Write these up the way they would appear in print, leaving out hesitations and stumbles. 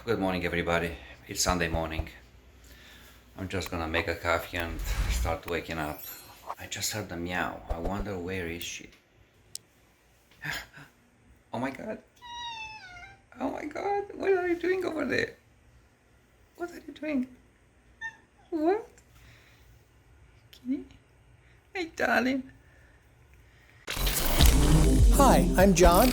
Good morning, everybody. It's Sunday morning. I'm just gonna make a coffee and start waking up. I just heard a meow. I wonder where is she? Oh my god. Oh my god. What are you doing over there? What are you doing? What? Kitty? Hey, darling. Hi, I'm John,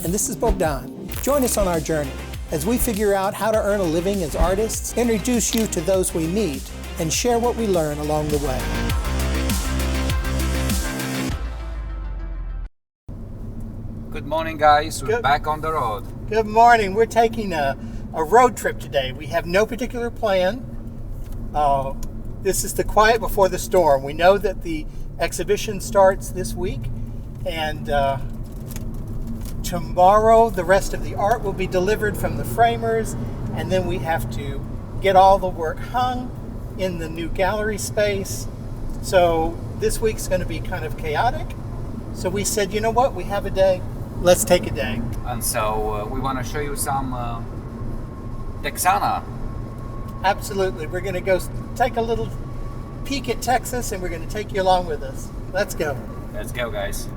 and this is Bogdan. Join us on our journey as we figure out how to earn a living as artists, introduce you to those we meet, and share what we learn along the way. Good morning, guys. We're back on the road. Good morning. We're taking a road trip today. We have no particular plan. This is the quiet before the storm. We know that the exhibition starts this week, and tomorrow the rest of the art will be delivered from the framers, and then we have to get all the work hung in the new gallery space. So this week's going to be kind of chaotic. So we said, you know what, we have a day, let's take a day. And so we want to show you some Texana. Absolutely. We're going to go take a little peek at Texas, and we're going to take you along with us. Let's go. Let's go, guys.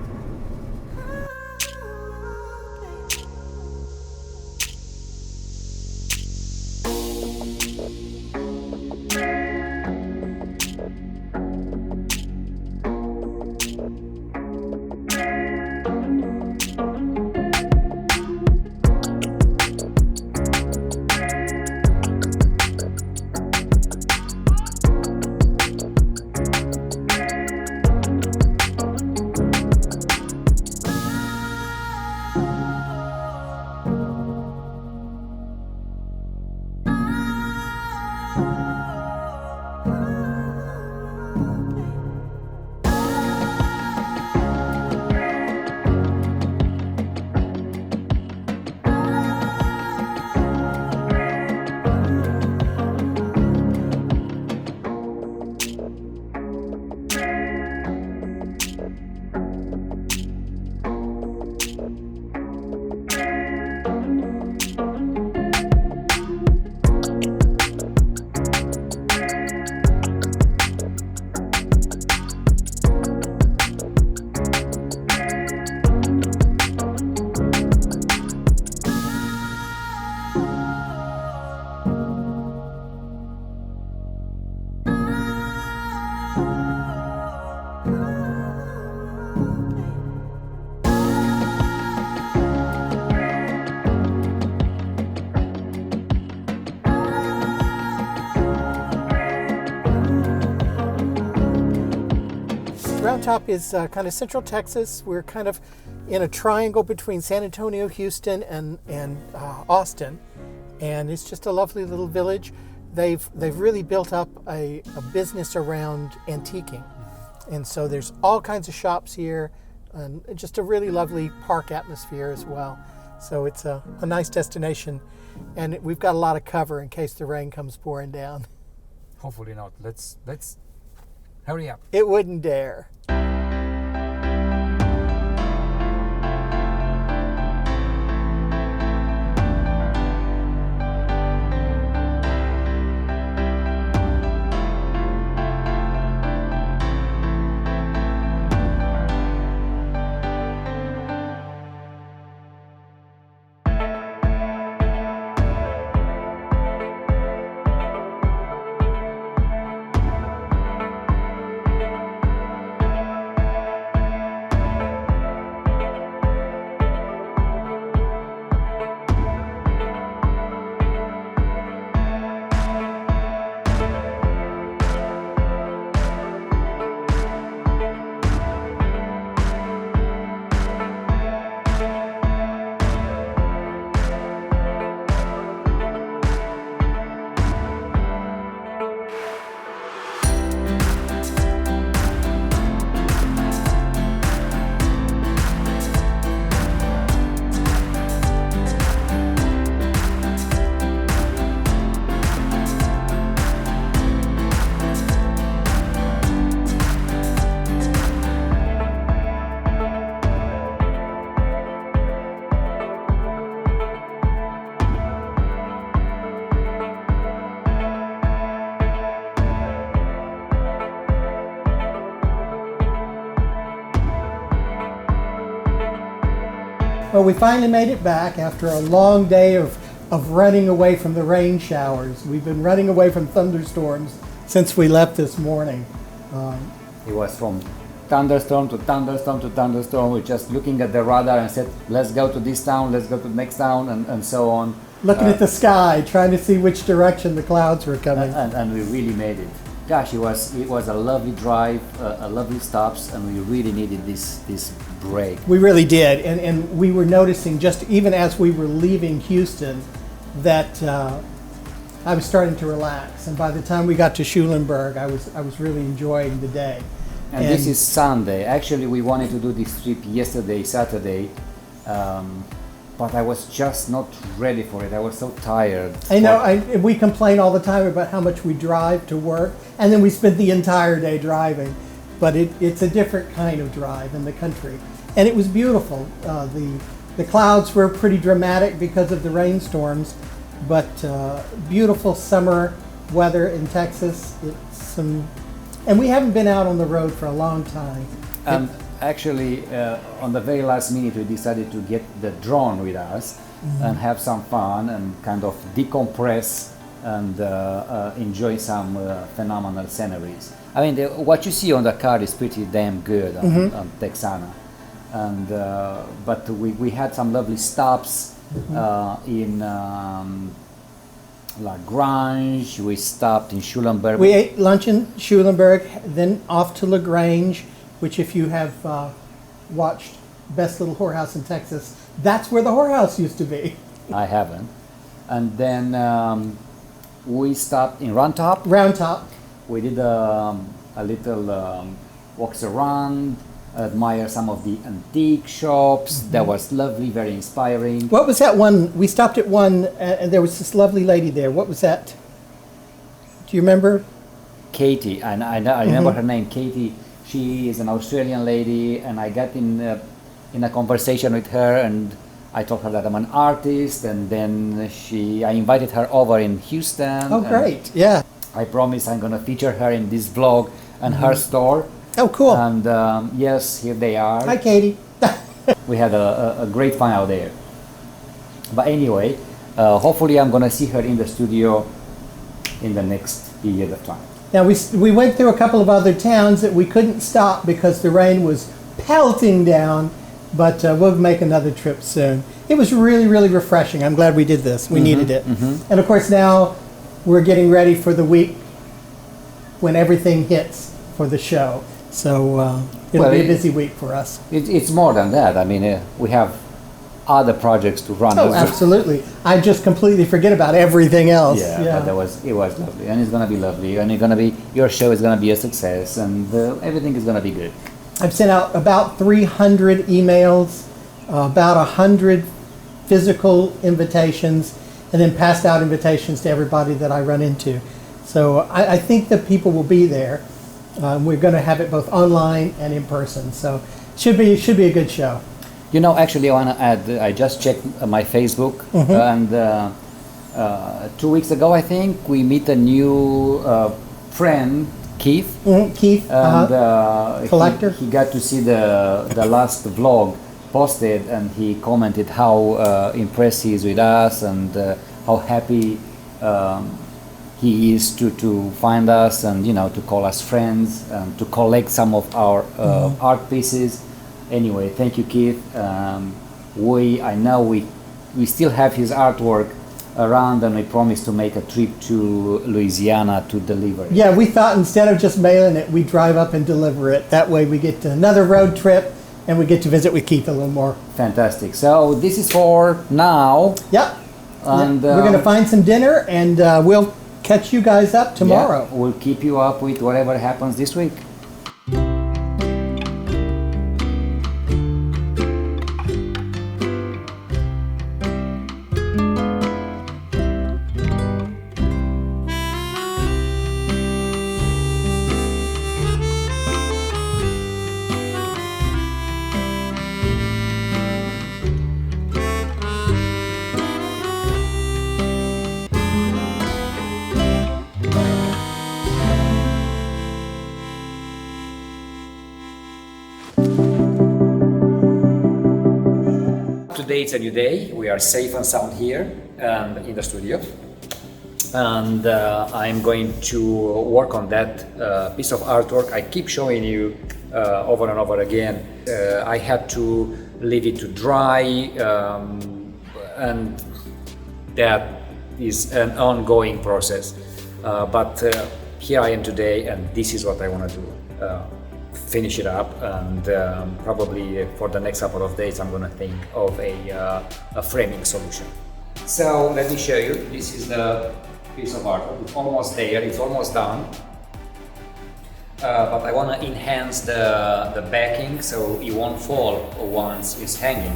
Round Top is kind of central Texas. We're kind of in a triangle between San Antonio, Houston, and Austin, and it's just a lovely little village. They've really built up a business around antiquing, and so there's all kinds of shops here, and just a really lovely park atmosphere as well. So it's a nice destination, and we've got a lot of cover in case the rain comes pouring down. Hopefully not. Let's hurry up. It wouldn't dare. Well, we finally made it back after a long day of running away from the rain showers. We've been running away from thunderstorms since we left this morning. It was from thunderstorm to thunderstorm to thunderstorm. We're just looking at the radar and said, let's go to this town, let's go to the next town, and so on. Looking at the sky, trying to see which direction the clouds were coming. And we really made it. Gosh, it was a lovely drive, a lovely stops, and we really needed this break. We really did, and we were noticing just even as we were leaving Houston that I was starting to relax, and by the time we got to Schulenburg, I was really enjoying the day. And this is Sunday. Actually, we wanted to do this trip yesterday, Saturday, but I was just not ready for it. I was so tired. I know, we complain all the time about how much we drive to work, and then we spend the entire day driving. But it's a different kind of drive in the country. And it was beautiful. The clouds were pretty dramatic because of the rainstorms, but beautiful summer weather in Texas. And we haven't been out on the road for a long time. Actually, on the very last minute, we decided to get the drone with us and have some fun and kind of decompress and enjoy some phenomenal sceneries. I mean, what you see on the card is pretty damn good on Texana. And but we had some lovely stops in Grange. We stopped in Schulenburg. We ate lunch in Schulenburg, then off to Grange, which if you have watched Best Little Whorehouse in Texas, that's where the whorehouse used to be. I haven't. And then we stopped in Round Top. We did a little walks around, admire some of the antique shops. That was lovely, very inspiring. What was that one? We stopped at one, and there was this lovely lady there. What was that? Do you remember? Katie, and I remember her name, Katie. She is an Australian lady, and I got in a conversation with her, and I told her that I'm an artist, and then I invited her over in Houston. Oh, great! Yeah. I promise I'm gonna feature her in this vlog and her store. Oh, cool. And yes, here they are. Hi, Katie. We had a great fun out there. But anyway, hopefully I'm gonna see her in the studio in the next period of time. Now, we went through a couple of other towns that we couldn't stop because the rain was pelting down, but we'll make another trip soon. It was really, really refreshing. I'm glad we did this. We needed it. And of course, now we're getting ready for the week when everything hits for the show. So it'll be a busy week for us. It's more than that. I mean, we have other projects to run. Oh, absolutely. I just completely forget about everything else. Yeah. But it was lovely, and it's gonna be lovely, and your show is gonna be a success, and everything is gonna be good. I've sent out about 300 emails, about 100 physical invitations, and then passed out invitations to everybody that I run into. So I think the people will be there. We're going to have it both online and in person, so should be a good show. You know, actually, I want to add. I just checked my Facebook, and 2 weeks ago, I think we meet a new friend, Keith. Keith, and collector. He got to see the last vlog posted, and he commented how impressed he is with us and how happy he is to find us and to call us friends and to collect some of our art pieces. Anyway, thank you, Keith. I know we still have his artwork around, and we promise to make a trip to Louisiana to deliver it. Yeah, we thought instead of just mailing it, we drive up and deliver it. That way we get to another road trip and we get to visit with Keith a little more. Fantastic. So this is for now. Yep. And we're going to find some dinner, and we'll catch you guys up tomorrow. Yeah, we'll keep you up with whatever happens this week. today it's a new day. We are safe and sound here and in the studio. And I'm going to work on that piece of artwork. I keep showing you over and over again. I had to leave it to dry, and that is an ongoing process. But here I am today, and this is what I want to do. Finish it up, and probably for the next couple of days I'm going to think of a framing solution. So let me show you. This is the piece of art. It's almost there, it's almost done. But I want to enhance the backing so it won't fall once it's hanging.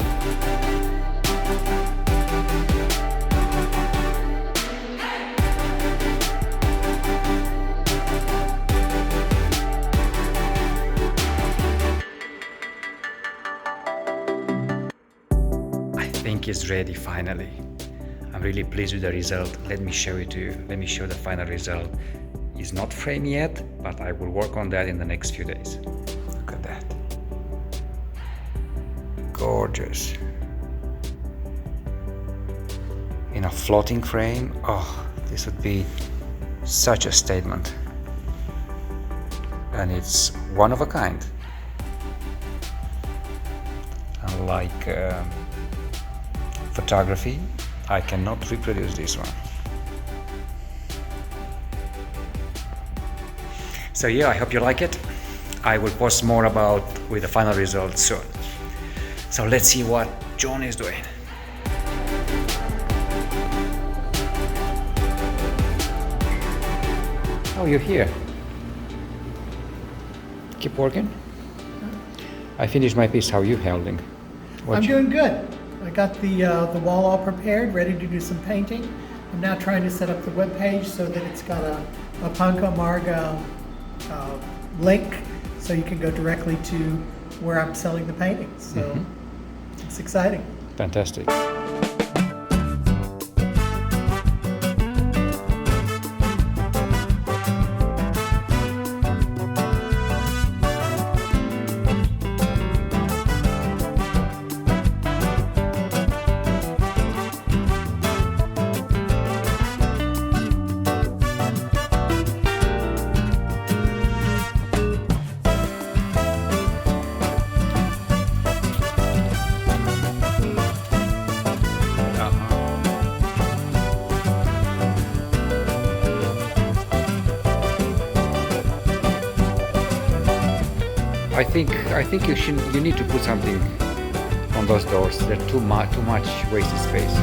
I think it's ready finally. I'm really pleased with the result. Let me show it to you. Let me show the final result. It's not framed yet, but I will work on that in the next few days. Look at that. Gorgeous. In a floating frame, oh, this would be such a statement. And it's one of a kind. Unlike photography, I cannot reproduce this one. So yeah, I hope you like it. I will post more about with the final result soon. So let's see what John is doing. Oh, you're here. Keep working. I finished my piece. How are you holding? I'm doing good. I got the wall all prepared, ready to do some painting. I'm now trying to set up the web page so that it's got a Panca Marga link, so you can go directly to where I'm selling the paintings. So It's exciting. Fantastic. I think you need to put something on those doors. They're too much wasted space.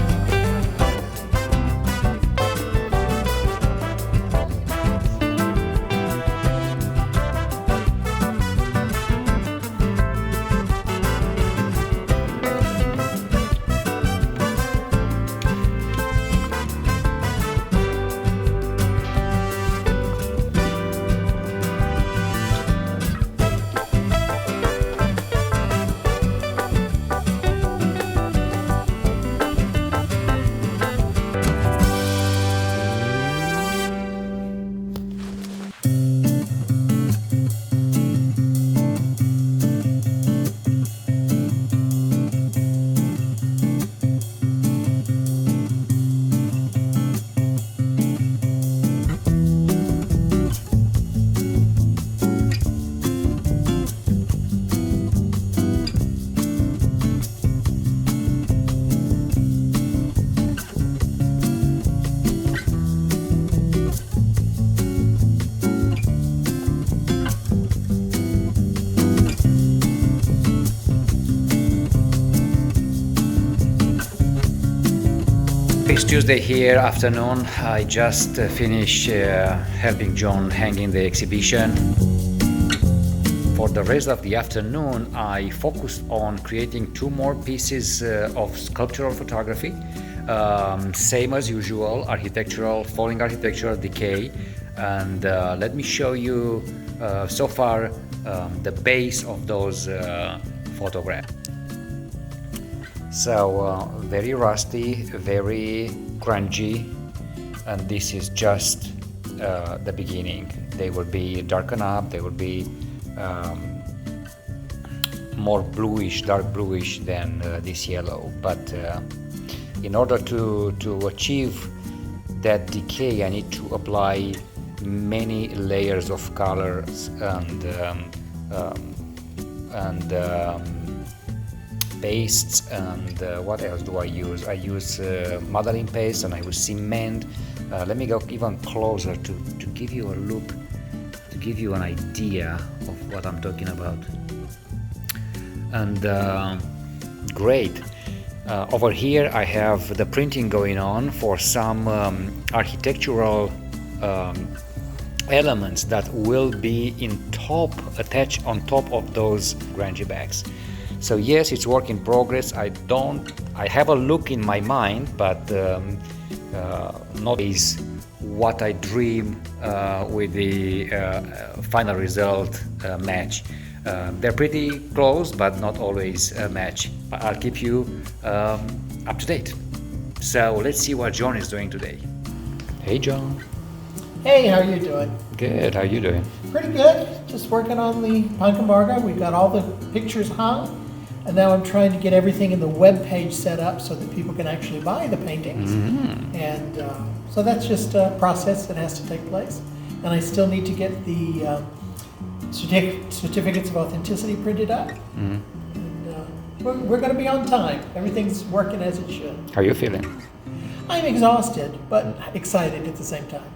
It's Tuesday here afternoon. I just finished helping John hanging the exhibition. For the rest of the afternoon, I focused on creating 2 more pieces of sculptural photography. Same as usual, architectural, falling architectural decay. And let me show you so far the base of those photographs. So very rusty, very grungy, and this is just the beginning. They will be darkened up, they will be more bluish, dark bluish than this yellow. But in order to achieve that decay, I need to apply many layers of colors and pastes, and what else do I use? I use modeling paste, and I use cement. Let me go even closer to give you a look, to give you an idea of what I'm talking about. And great. Over here I have the printing going on for some architectural elements that will be attached on top of those Grange bags. So yes, it's work in progress. I have a look in my mind, but not is what I dream with the final result match. They're pretty close, but not always match. I'll keep you up to date. So let's see what John is doing today. Hey John. Hey, how are you doing? Good, how are you doing? Pretty good. Just working on the Panca Marga. We've got all the pictures hung, and now I'm trying to get everything in the web page set up so that people can actually buy the paintings. Mm-hmm. And so that's just a process that has to take place. And I still need to get the certificates of authenticity printed up. Mm-hmm. And we're going to be on time. Everything's working as it should. How are you feeling? I'm exhausted, but excited at the same time.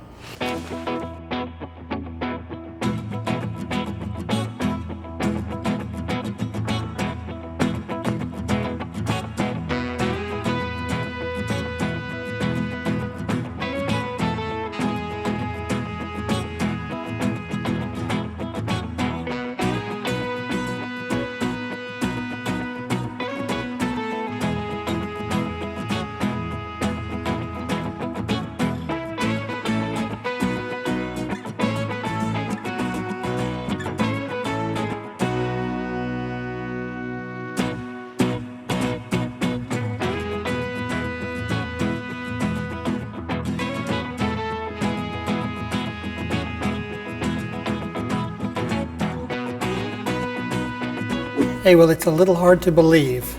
Hey, well, it's a little hard to believe,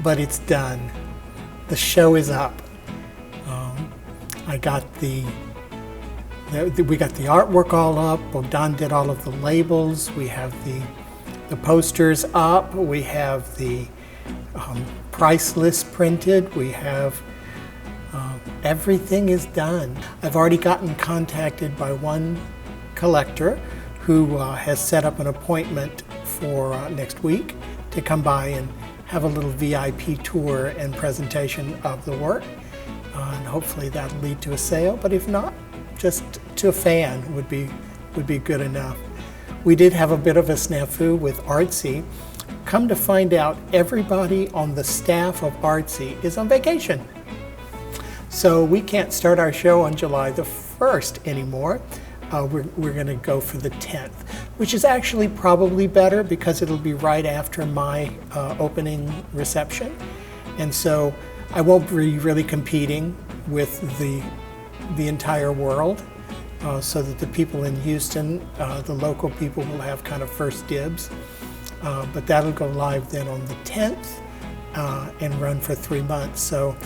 but it's done. The show is up. We got the artwork all up. Bogdan did all of the labels. We have the posters up. We have the price list printed. We have everything is done. I've already gotten contacted by one collector who has set up an appointment for next week to come by and have a little VIP tour and presentation of the work. And hopefully that'll lead to a sale, but if not, just to a fan would be good enough. We did have a bit of a snafu with Artsy. Come to find out, everybody on the staff of Artsy is on vacation. So we can't start our show on July the 1st anymore. We're going to go for the 10th, which is actually probably better because it'll be right after my opening reception. And so I won't be really competing with the entire world, so that the people in Houston, the local people, will have kind of first dibs. But that'll go live then on the 10th and run for 3 months. So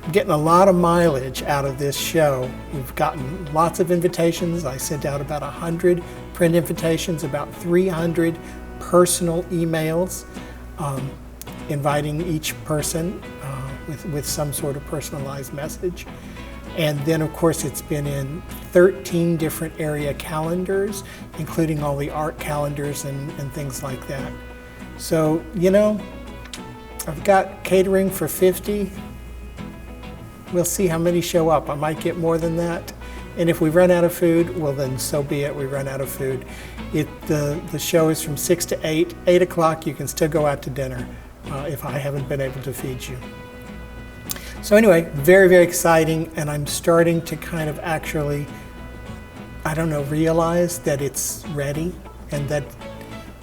I'm getting a lot of mileage out of this show. We've gotten lots of invitations. I sent out about 100 print invitations, about 300 personal emails inviting each person with some sort of personalized message. And then, of course, it's been in 13 different area calendars, including all the art calendars and things like that. So, you know, I've got catering for 50. We'll see how many show up. I might get more than that. And if we run out of food, well then so be it, we run out of food. The show is from 6 to 8. 8 o'clock, you can still go out to dinner if I haven't been able to feed you. So anyway, very, very exciting, and I'm starting to kind of actually, realize that it's ready, and that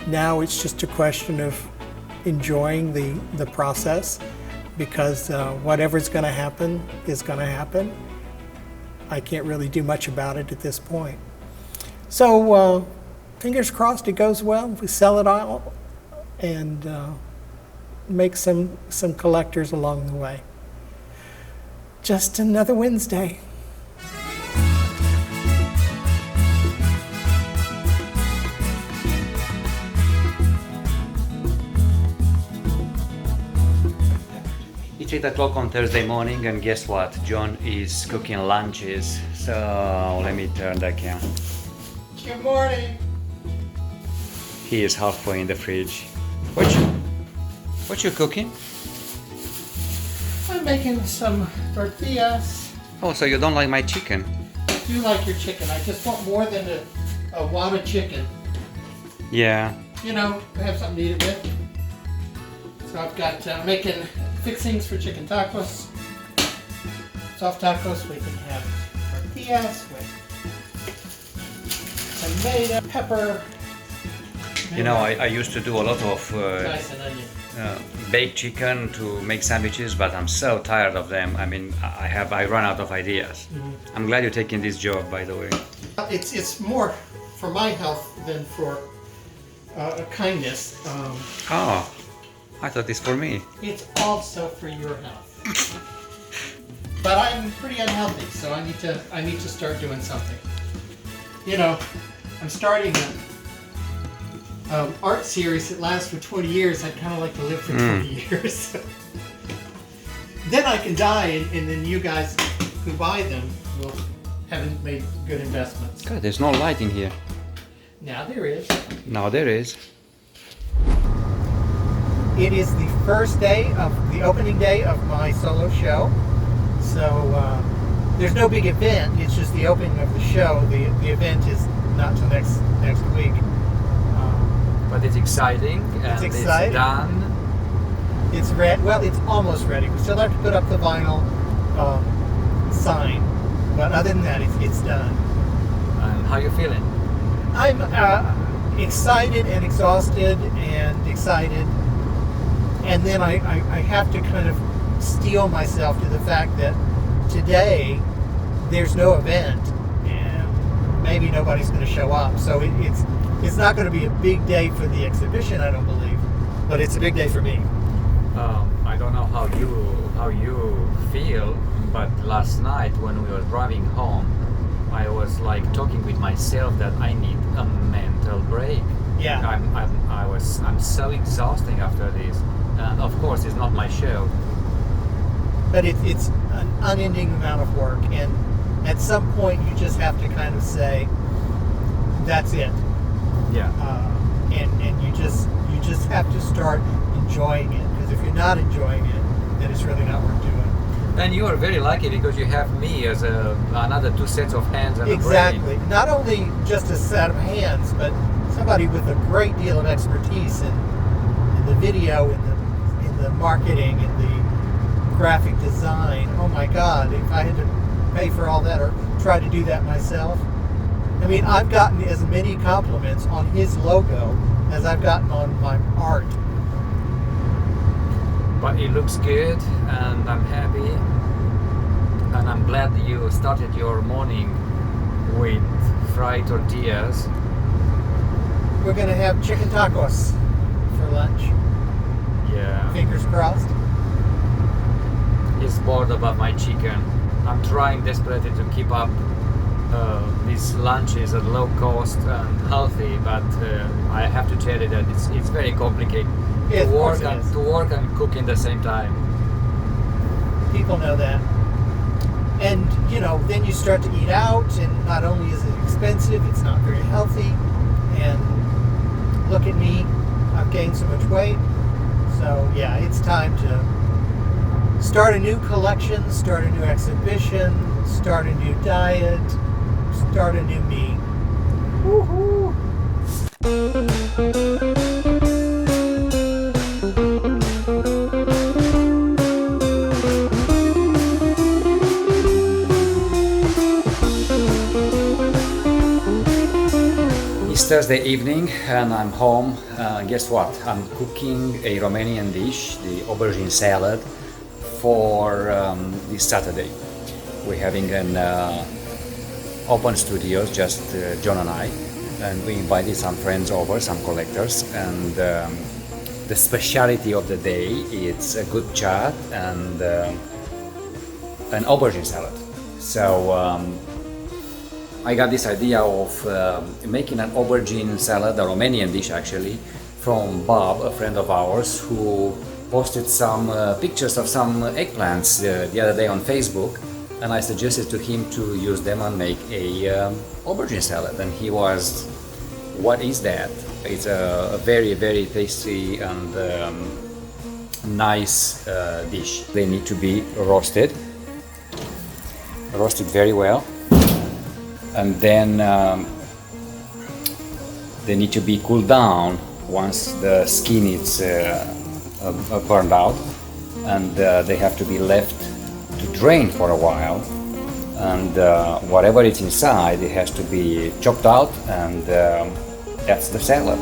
now it's just a question of enjoying the process, because whatever's going to happen is going to happen. I can't really do much about it at this point. So fingers crossed it goes well, we sell it all, and make some collectors along the way. Just another Wednesday. It's 8 o'clock on Thursday morning, and guess what? John is cooking lunches. So let me turn that camera. Good morning. He is halfway in the fridge. What you cooking? I'm making some tortillas. Oh, so you don't like my chicken? I do like your chicken. I just want more than a wad of chicken. Yeah. You know, I have something to eat it with. So I've got making fixings for chicken tacos. Soft tacos, we can have tortillas with tomato, pepper. You know, I used to do a lot of Rice and onion. baked chicken to make sandwiches, but I'm so tired of them. I mean, I run out of ideas. I'm glad you're taking this job, by the way. It's more for my health than for a kindness. Oh, I thought it's for me. It's also for your health. But I'm pretty unhealthy, so I need to start doing something. You know, I'm starting an art series that lasts for 20 years. I'd kind of like to live for 20 years. Then I can die, and then you guys who buy them haven't made good investments. God, there's no light in here. Now there is. Now there is. It is the first day of the opening day of my solo show. So there's no big event. It's just the opening of the show. The event is not till next week. But it's exciting, and it's done. It's ready. Well, it's almost ready. We still have to put up the vinyl sign, but other than that, it's done. And how you feeling? I'm excited and exhausted and excited, and then I have to kind of steel myself to the fact that today there's no event and maybe nobody's going to show up. So it's not going to be a big day for the exhibition, I don't believe, but it's a big day for me. I don't know how you feel, but last night when we were driving home, I was like talking with myself that I need a mental break. Yeah. I'm so exhausting after this, and of course it's not my show. But it's an unending amount of work, and at some point you just have to kind of say, that's it. Yeah. And you just have to start enjoying it, because if you're not enjoying it, then it's really not worth doing. And you are very lucky because you have me as another two sets of hands and Exactly. a brain. Not only just a set of hands, but somebody with a great deal of expertise in the video, in the marketing, in the graphic design. Oh my God, if I had to pay for all that or try to do that myself. I mean, I've gotten as many compliments on his logo as I've gotten on my art. But it looks good, and I'm happy, and I'm glad you started your morning with fried tortillas. We're gonna have chicken tacos for lunch. Yeah. Fingers crossed. He's bored about my chicken. I'm trying desperately to keep up these lunches at low cost and healthy, but I have to tell you that it's very complicated. Yeah, to work and cook in the same time. People know that. And, you know, then you start to eat out, and not only is it expensive, it's not very healthy. And look at me, I've gained so much weight. So, yeah, it's time to start a new collection, start a new exhibition, start a new diet, start a new me. Woohoo! It's Thursday evening and I'm home. Guess what? I'm cooking a Romanian dish, the aubergine salad, for this Saturday. We're having an open studios, just John and I, and we invited some friends over, some collectors, and the speciality of the day. It's a good chat and an aubergine salad. So I got this idea of making an aubergine salad, a Romanian dish actually, from Bob, a friend of ours, who posted some pictures of some eggplants the other day on Facebook, and I suggested to him to use them and make a aubergine salad, and he was, what is that? It's a very, very tasty and nice dish. They need to be roasted very well, and then they need to be cooled down once the skin is burned out, and they have to be left to drain for a while, and whatever is inside, it has to be chopped out, and that's the salad.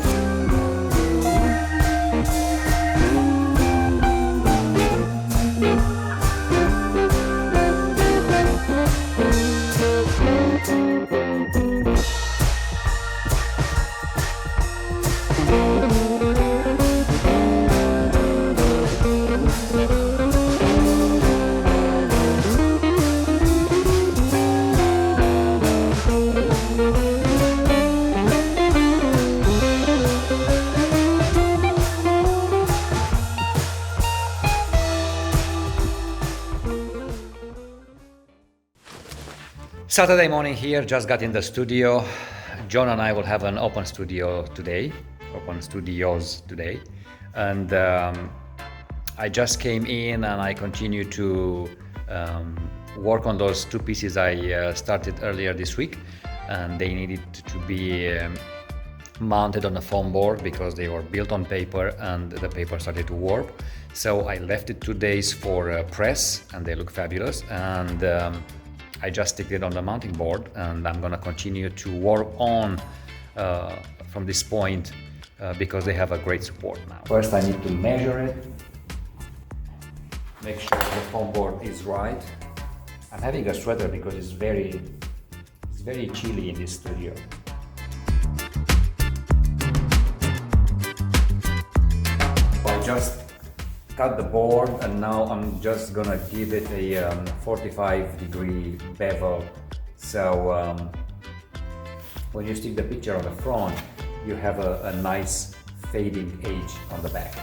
Saturday morning here, just got in the studio. John and I will have an open studios today, and I just came in and I continue to work on those two pieces I started earlier this week, and they needed to be mounted on a foam board because they were built on paper and the paper started to warp. So I left it 2 days for press, and they look fabulous, and I just stick it on the mounting board, and I'm gonna continue to work on from this point because they have a great support now. First I need to measure it, make sure the foam board is right. I'm having a sweater because it's very chilly in this studio. I just cut the board, and now I'm just gonna give it a 45-degree bevel. So when you stick the picture on the front, you have a nice fading edge on the back.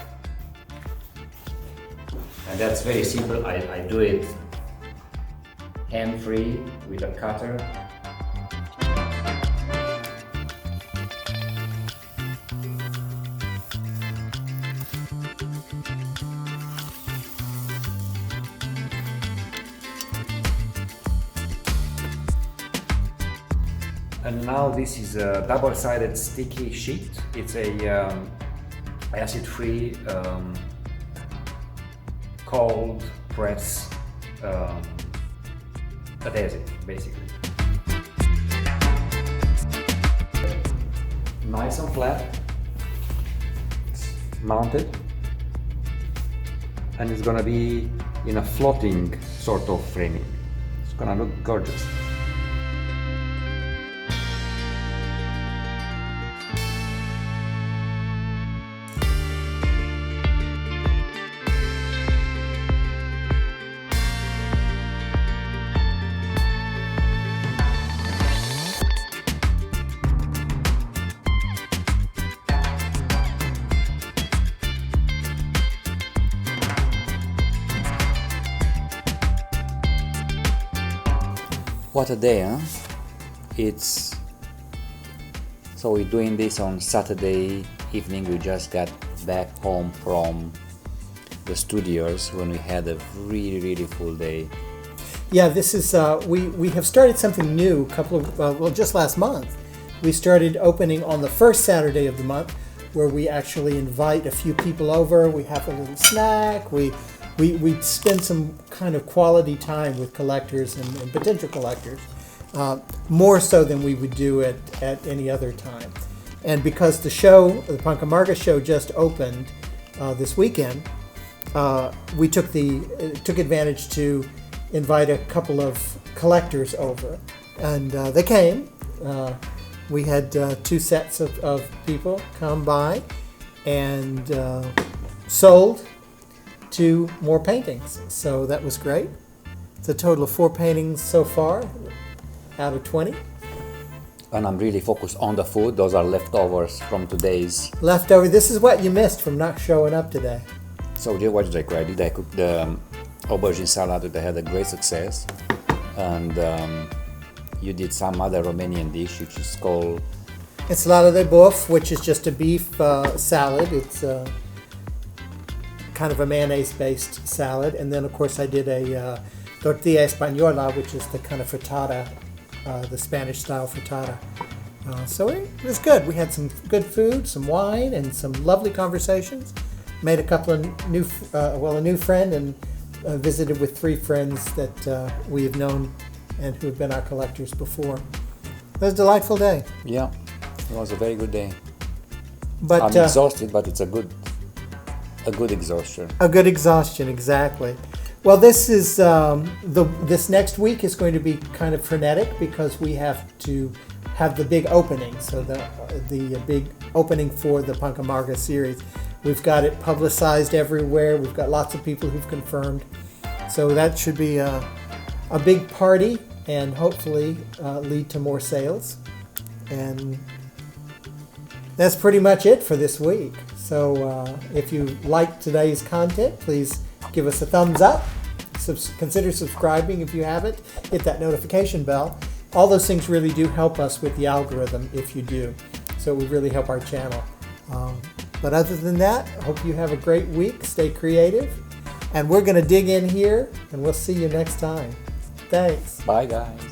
And that's very simple. I do it hand-free with a cutter. And now this is a double-sided sticky sheet. It's a acid-free cold press adhesive, basically. Nice and flat, it's mounted, and it's gonna be in a floating sort of framing. It's gonna look gorgeous. What a day, huh? So we're doing this on Saturday evening. We just got back home from the studios when we had a really full day. Yeah, this is we have started something new. Just last month, we started opening on the first Saturday of the month, where we actually invite a few people over. We have a little snack. We spend some kind of quality time with collectors and potential collectors, more so than we would do at any other time. And because the Panca Marga show just opened this weekend, we took advantage to invite a couple of collectors over, and they came. We had two sets of people come by, and sold 2 more paintings. So that was great. It's a total of 4 paintings so far out of 20. And I'm really focused on the food. Those are leftovers from today's. Leftover. This is what you missed from not showing up today. So what did I cook? I cooked the aubergine salad that had a great success. And you did some other Romanian dish which is called... It's salad de boeuf, which is just a beef salad. It's kind of a mayonnaise-based salad. And then, of course, I did a tortilla española, which is the kind of frittata, the Spanish-style frittata. So it was good. We had some good food, some wine, and some lovely conversations. Made a couple of a new friend, and visited with 3 friends that we have known and who have been our collectors before. It was a delightful day. Yeah, it was a very good day. But I'm exhausted, but it's a good exhaustion. A good exhaustion, exactly. Well, this is this next week is going to be kind of frenetic because we have to have the big opening. So the big opening for the Panca Marga series. We've got it publicized everywhere. We've got lots of people who've confirmed. So that should be a big party and hopefully lead to more sales. And that's pretty much it for this week. So if you like today's content, please give us a thumbs up. Consider subscribing if you haven't. Hit that notification bell. All those things really do help us with the algorithm if you do. So it would really help our channel. But other than that, I hope you have a great week. Stay creative. And we're going to dig in here, and we'll see you next time. Thanks. Bye, guys.